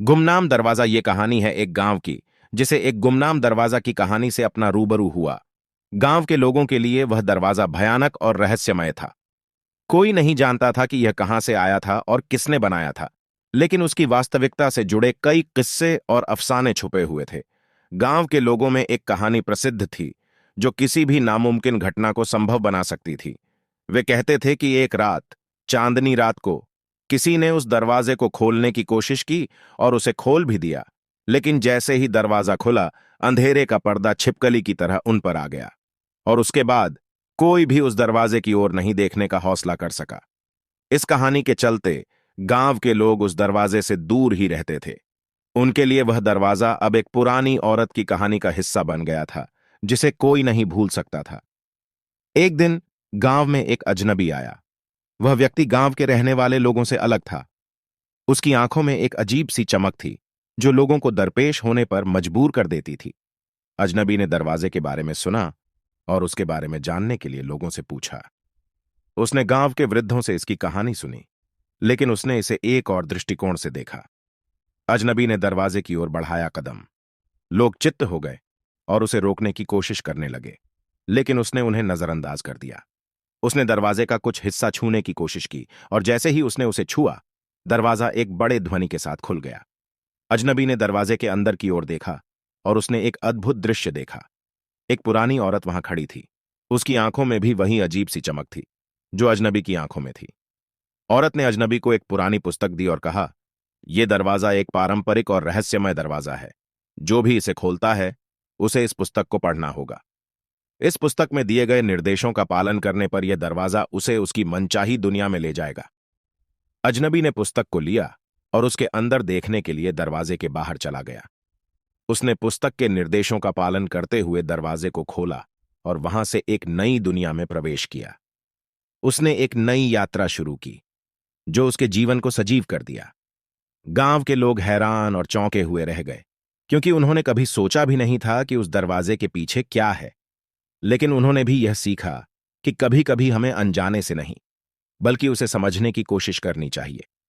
गुमनाम दरवाजा ये कहानी है एक गांव की, जिसे एक गुमनाम दरवाजा की कहानी से अपना रूबरू हुआ। गांव के लोगों के लिए वह दरवाजा भयानक और रहस्यमय था। कोई नहीं जानता था कि यह कहां से आया था और किसने बनाया था, लेकिन उसकी वास्तविकता से जुड़े कई किस्से और अफसाने छुपे हुए थे। गांव के लोगों में एक कहानी प्रसिद्ध थी, जो किसी भी नामुमकिन घटना को संभव बना सकती थी। वे कहते थे कि एक रात, चांदनी रात को, किसी ने उस दरवाजे को खोलने की कोशिश की और उसे खोल भी दिया, लेकिन जैसे ही दरवाजा खुला, अंधेरे का पर्दा छिपकली की तरह उन पर आ गया, और उसके बाद कोई भी उस दरवाजे की ओर नहीं देखने का हौसला कर सका। इस कहानी के चलते गांव के लोग उस दरवाजे से दूर ही रहते थे। उनके लिए वह दरवाजा अब एक पुरानी औरत की कहानी का हिस्सा बन गया था, जिसे कोई नहीं भूल सकता था। एक दिन गांव में एक अजनबी आया। वह व्यक्ति गांव के रहने वाले लोगों से अलग था। उसकी आंखों में एक अजीब सी चमक थी, जो लोगों को दरपेश होने पर मजबूर कर देती थी। अजनबी ने दरवाजे के बारे में सुना और उसके बारे में जानने के लिए लोगों से पूछा। उसने गांव के वृद्धों से इसकी कहानी सुनी, लेकिन उसने इसे एक और दृष्टिकोण से देखा। अजनबी ने दरवाजे की ओर बढ़ाया कदम। लोग चित्त हो गए और उसे रोकने की कोशिश करने लगे, लेकिन उसने उन्हें नजरअंदाज कर दिया। उसने दरवाजे का कुछ हिस्सा छूने की कोशिश की, और जैसे ही उसने उसे छुआ, दरवाजा एक बड़े ध्वनि के साथ खुल गया। अजनबी ने दरवाजे के अंदर की ओर देखा और उसने एक अद्भुत दृश्य देखा। एक पुरानी औरत वहां खड़ी थी। उसकी आंखों में भी वही अजीब सी चमक थी, जो अजनबी की आंखों में थी। औरत ने अजनबी को एक पुरानी पुस्तक दी और कहा, यह दरवाजा एक पारंपरिक और रहस्यमय दरवाजा है। जो भी इसे खोलता है, उसे इस पुस्तक को पढ़ना होगा। इस पुस्तक में दिए गए निर्देशों का पालन करने पर यह दरवाजा उसे उसकी मनचाही दुनिया में ले जाएगा। अजनबी ने पुस्तक को लिया और उसके अंदर देखने के लिए दरवाजे के बाहर चला गया। उसने पुस्तक के निर्देशों का पालन करते हुए दरवाजे को खोला और वहां से एक नई दुनिया में प्रवेश किया। उसने एक नई यात्रा शुरू की, जो उसके जीवन को सजीव कर दिया। गांव के लोग हैरान और चौंके हुए रह गए, क्योंकि उन्होंने कभी सोचा भी नहीं था कि उस दरवाजे के पीछे क्या है। लेकिन उन्होंने भी यह सीखा कि कभी-कभी हमें अनजाने से नहीं, बल्कि उसे समझने की कोशिश करनी चाहिए।